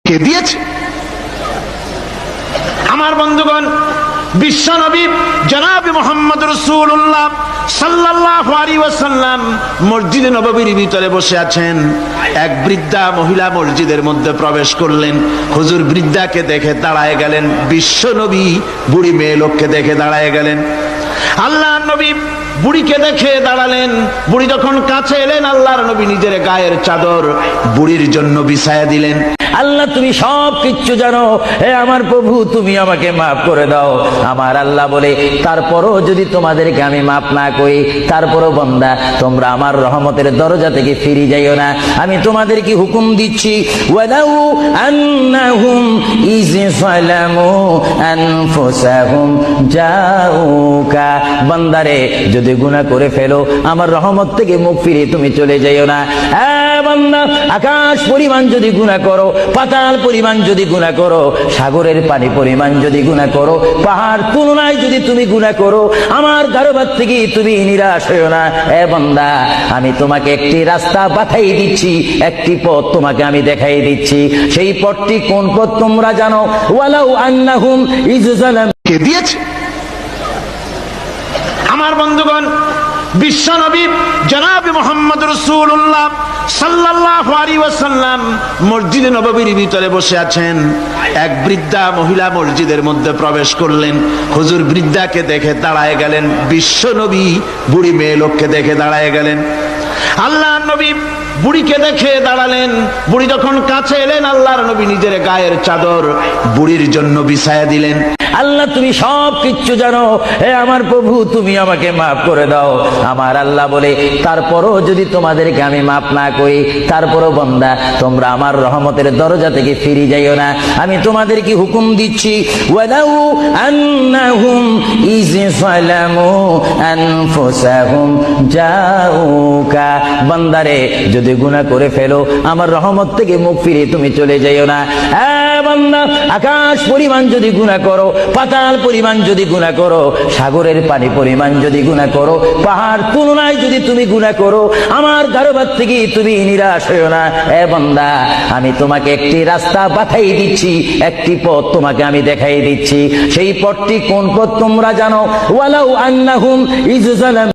কে দিয়েছে? আমার বন্ধুগণ, বিশ্ব নবী জনাব মুহাম্মদ রাসূলুল্লাহ সাল্লাল্লাহু আলাইহি ওয়াসাল্লাম মসজিদে নববীর ভিতরে বসে আছেন। এক বৃদ্ধা মহিলা মসজিদের মধ্যে প্রবেশ করলেন। হুজুর বৃদ্ধাকে দেখে দাঁড়ায় গেলেন, বিশ্ব নবী বুড়ি মেয়ে লোককে দেখে দাঁড়ায় গেলেন। আল্লাহর নবী বুড়িকে দেখে দাঁড়ালেন। বুড়ি যখন কাছে এলেন, আল্লাহর নবী নিজের গায়ের চাদর বুড়ির জন্য বিছায়া দিলেন। আল্লাহ তুমি সব কিচ্ছু জানো, হে আমার প্রভু তুমি আমাকে মাফ করে দাও। আমার আল্লাহ বলে, তারপরও যদি তোমাদেরকে আমি মাফ না করি, তারপরও বান্দা তোমরা আমার রহমতের দরজা থেকে ফিরে যাইও না। আমি তোমাদেরকে হুকুম দিচ্ছি, ওয়ালাউ আন্নাহুম ইয যালামু আনফুসাহুম জাউকা, বান্দারে যদি গুনাহ করে ফেলো, আমার রহমত থেকে মুখ ফিরিয়ে তুমি চলে যাইও না। বান্দা, আকাশ পরিমাণ যদি গুনাহ করো, পাতাল পরিমাণ যদি গুনাহ করো, সাগরের পানি পরিমাণ যদি গুনাহ করো, পাহাড় তুলনায় যদি তুমি গুনাহ করো, আমার দরবার থেকে তুমি নিরাশ হইও না। বান্দা, আমি তোমাকে একটি রাস্তা পাঠাই দিচ্ছি, একটি পথ তোমাকে আমি দেখাই দিচ্ছি। সেই পথটি কোন পথ তোমরা জানো? ওয়ালাউ আন্নাহুম ইয যালামু। কে দিয়েছে? আমার বন্ধুগণ, বিশ্ব নবী জনাব মুহাম্মদ রাসূলুল্লাহ সাল্লাল্লাহু আলাইহি ওয়াসাল্লাম মসজিদে নববীর ভিতরে বসে আছেন। এক বৃদ্ধা মহিলা মসজিদের মধ্যে প্রবেশ করলেন। হুজুর বৃদ্ধাকে দেখে দাঁড়ায় গেলেন। বিশ্ব নবী বুড়ি মেয়ে লোককে দেখে দাঁড়ায় গেলেন। আল্লাহর নবী বুড়িকে দেখে দাঁড়ালেন। বুড়ি যখন কাছে এলেন, আল্লাহর নবী নিজের গায়ের চাদর বুড়ির জন্য বিছায়া দিলেন। আল্লাহ তুমি সব কিচ্ছু জানো, হে আমার প্রভু তুমি আমাকে মাফ করে দাও। আমার আল্লাহ বলে, তারপরও যদি তোমাদেরকে আমি মাফ না করি, তারপরও বান্দা তোমরা আমার রহমতের দরজা থেকে ফিরে যাইও না। আমি তোমাদেরকে হুকুম দিচ্ছি, ওয়ালাউ আন্নাহুম ইয যালামু আনফুসাহুম জাউকা, বান্দারে যদি গুনাহ করে ফেলো, আমার রহমত থেকে মুখ ফিরিয়ে তুমি চলে যাইও না। বান্দা, আকাশ পরিমাণ যদি গুনাহ করো, পাতাল পরিমাণ যদি গুনাহ করো, সাগরের পানি পরিমাণ যদি গুনাহ করো, পাহাড় তুলনায় যদি তুমি গুনাহ করো, আমার দরবার থেকে তুমি নিরাশ হইও না। বান্দা, আমি তোমাকে একটি রাস্তা পাঠাই দিচ্ছি, একটি পথ তোমাকে আমি দেখাই দিচ্ছি। সেই পথটি কোন পথ তোমরা জানো? ওয়ালাউ আন্নাহুম ইয যালামু